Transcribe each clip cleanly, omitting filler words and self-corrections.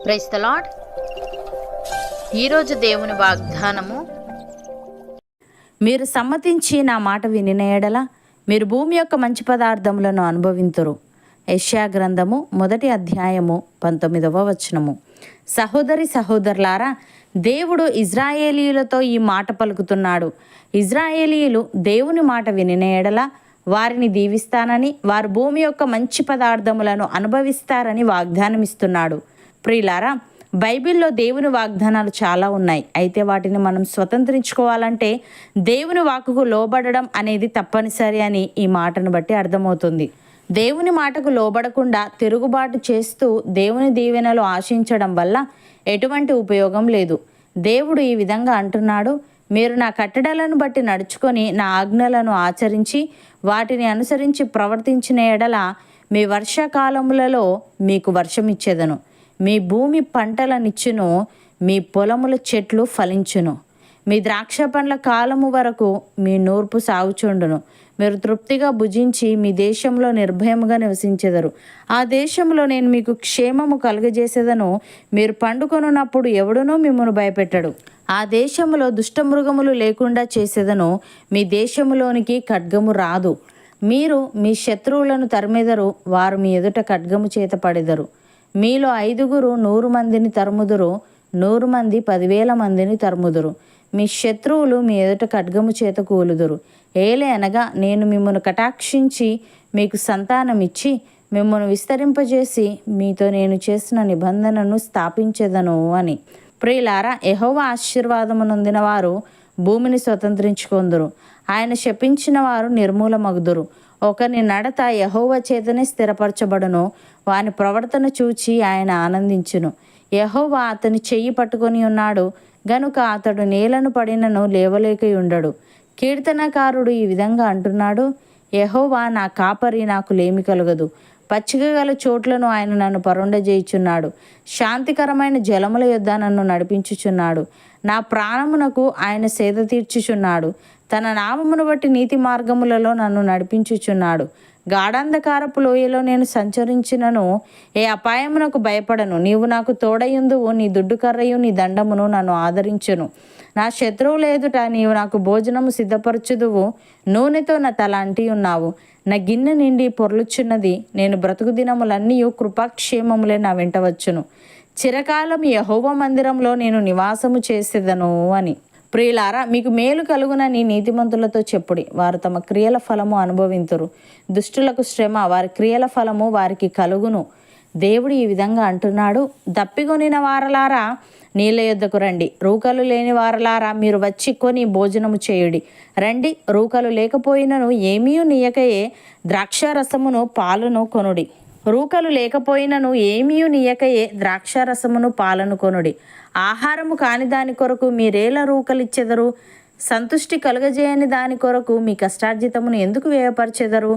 Praise the lord. ఈరోజు దేవుని వాగ్దానము, మీరు సమ్మతించి నా మాట వినిన ఎడల మీరు భూమి యొక్క మంచి పదార్థములను అనుభవింతురు. యెషయా గ్రంథము 1వ అధ్యాయము 19వ వచనము. సహోదరి సహోదరులారా, దేవుడు ఇజ్రాయేలీయులతో ఈ మాట పలుకుతున్నాడు. ఇజ్రాయేలీయులు దేవుని మాట వినిన ఎడల వారిని దీవిస్తానని, వారు భూమి యొక్క మంచి పదార్థములను అనుభవిస్తారని వాగ్దానమిస్తున్నాడు. ప్రియులారా, బైబిల్లో దేవుని వాగ్దానాలు చాలా ఉన్నాయి. అయితే వాటిని మనం స్వతంత్రించుకోవాలంటే దేవుని వాక్కుకు లోబడడం అనేది తప్పనిసరి అని ఈ మాటను బట్టి అర్థమవుతుంది. దేవుని మాటకు లోబడకుండా తిరుగుబాటు చేస్తూ దేవుని దీవెనలు ఆశించడం వల్ల ఎటువంటి ఉపయోగం లేదు. దేవుడు ఈ విధంగా అంటున్నాడు, మీరు నా కట్టడలను బట్టి నడుచుకొని నా ఆజ్ఞలను ఆచరించి వాటిని అనుసరించి ప్రవర్తించిన ఎడల మీ వర్షాకాలములలో మీకు వర్షమిచ్చేదను, మీ భూమి పంటలనిచ్చును, మీ పొలముల చెట్లు ఫలించును, మీ ద్రాక్ష పండ్ల కాలము వరకు మీ నూర్పు సాగుచుండును, మీరు తృప్తిగా భుజించి మీ దేశంలో నిర్భయముగా నివసించెదరు. ఆ దేశంలో నేను మీకు క్షేమము కలుగజేసేదను, మీరు పండుకొనున్నప్పుడు ఎవడునూ మిమ్మల్ని భయపెట్టడు. ఆ దేశంలో దుష్టమృగములు లేకుండా చేసేదను, మీ దేశములోనికి ఖడ్గము రాదు. మీరు మీ శత్రువులను తరిమెదరు, వారు మీ ఎదుట ఖడ్గము చేత పడెదరు. మీలో 5 100 మందిని తరుముదురు, 100 మంది 10,000 మందిని తరుముదురు. మీ శత్రువులు మీ ఎదుట ఖడ్గము చేత కూలుదురు. ఏలే అనగా నేను మిమ్మల్ని కటాక్షించి మీకు సంతానమిచ్చి మిమ్మల్ని విస్తరింపజేసి మీతో నేను చేసిన నిబంధనను స్థాపించెదను అని. ప్రియులారా, యెహోవా ఆశీర్వాదము నొందిన వారు భూమిని స్వతంత్రించుకొందురు. ఆయన శపించిన వారు నిర్మూలమగుదురు. ఒకని నడత యెహోవా చేతనే స్థిరపరచబడును, వాని ప్రవర్తన చూచి ఆయన ఆనందించును. యెహోవా అతని చెయ్యి పట్టుకొని ఉన్నాడు గనుక అతడు నేలను పడినను లేవలేకయుండడు. కీర్తనకారుడు ఈ విధంగా అంటున్నాడు, యెహోవా నా కాపరి, నాకు లేమి కలుగదు. పచ్చిక గల చోట్లను ఆయన నన్ను పరుండజేయుచున్నాడు, శాంతికరమైన జలముల యొద్ద నన్ను నడిపించుచున్నాడు. నా ప్రాణమునకు ఆయన సేద తీర్చుచున్నాడు, తన నామమును బట్టి నీతి మార్గములలో నన్ను నడిపించుచున్నాడు. గాఢాంధకారపు లోయలో నేను సంచరించినను ఏ అపాయమునకు భయపడను. నీవు నాకు తోడయుందువు, నీ దుడ్డు కర్రయు నీ దండమును నన్ను ఆదరించును. నా శత్రువుల ఎదుట నీవు నాకు భోజనము సిద్ధపరచుదువు, నూనెతో నా తల అంటి ఉన్నావు. నా గిన్నె నిండి పొర్లుచున్నది, నేను బ్రతుకు దినములన్నీ కృపాక్షేమములే నా వెంట వచ్చును. చిరకాలం యెహోవా మందిరంలో నేను నివాసము చేసేదను అని. ప్రియులారా, మీకు మేలు కలుగునని నీతిమంతులతో చెప్పుడి, వారు తమ క్రియల ఫలము అనుభవింతురు. దుష్టులకు శ్రమ, వారి క్రియల ఫలము వారికి కలుగును. దేవుడు ఈ విధంగా అంటున్నాడు, దప్పికొనిన వారలారా నీళ్ళ యొద్దకు రండి, రూకలు లేని వారలారా మీరు వచ్చి కొని భోజనము చేయుడి. రండి, రూకలు లేకపోయినను ఏమీ నీయకయే ద్రాక్షారసమును పాలును కొనుడి. రూకలు లేకపోయినను ఏమీ నీయకయే ద్రాక్షారసమును పాలను కొనుడి. ఆహారము కాని దాని కొరకు మీరేలా రూకలిచ్చెదరు? సంతుష్టి కలుగజేయని దాని కొరకు మీ కష్టార్జితమును ఎందుకు వ్యయపరచెదరు?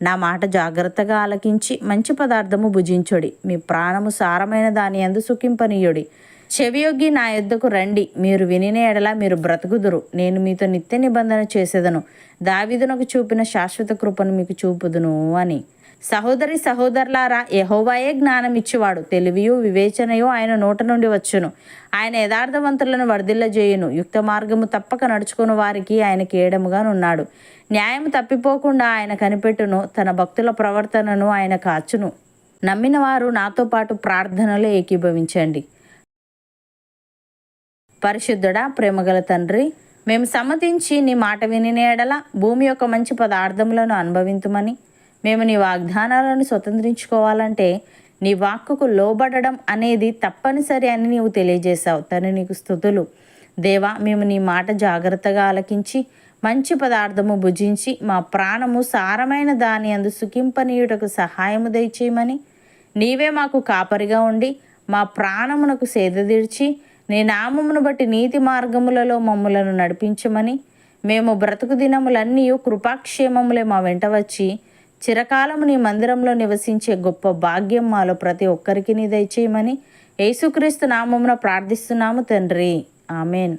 నా మాట జాగ్రత్తగా ఆలకించి మంచి పదార్థము భుజించుడి, మీ ప్రాణము సారమైన దాని యందు సుఖింపనీయుడి. చెవియొగ్గి నా యొద్దకు రండి, మీరు వినిన ఎడల మీరు బ్రతుకుదురు. నేను మీతో నిత్య నిబంధన చేసేదను, దావీదునకు చూపిన శాశ్వత కృపను మీకు చూపుదును అని. సహోదరి సహోదరులారా, యెహోవాయే జ్ఞానం ఇచ్చువాడు, తెలివియు వివేచనయు ఆయన నోట నుండి వచ్చును. ఆయన యథార్థవంతులను వర్ధిల్లజేయును, యుక్త మార్గము తప్పక నడుచుకుని వారికి ఆయన కేడముగానున్నాడు. న్యాయము తప్పిపోకుండా ఆయన కనిపెట్టును, తన భక్తుల ప్రవర్తనను ఆయన కాచును. నమ్మిన వారు నాతో పాటు ప్రార్థనలో ఏకీభవించండి. పరిశుద్ధుడా, ప్రేమగల తండ్రి, మేము సమ్మతించి నీ మాట వినిన ఎడల భూమి యొక్క మంచి పదార్థములను అనుభవింతుమని, మేము నీ వాగ్దానాలను స్వతంత్రించుకోవాలంటే నీ వాక్కుకు లోబడడం అనేది తప్పనిసరి అని నీవు తెలియజేశావు. తను నీకు స్తుతులు. దేవా, మేము నీ మాట జాగ్రత్తగా ఆలకించి మంచి పదార్థము భుజించి మా ప్రాణము సారమైన దాని అందు సుఖింపనీయుటకు సహాయము దయచేయమని, నీవే మాకు కాపరిగా ఉండి మా ప్రాణమునకు సేదదీర్చి నీ నామమును బట్టి నీతి మార్గములలో మమ్ములను నడిపించమని, మేము బ్రతుకు దినములన్నీ కృపాక్షేమములే మా వెంట వచ్చి చిరకాలము నీ మందిరంలో నివసించే గొప్ప భాగ్యం మాలో ప్రతి ఒక్కరికి నీ దయచేయమని యేసుక్రీస్తు నామమున ప్రార్థిస్తున్నాము తండ్రి. ఆమెన్.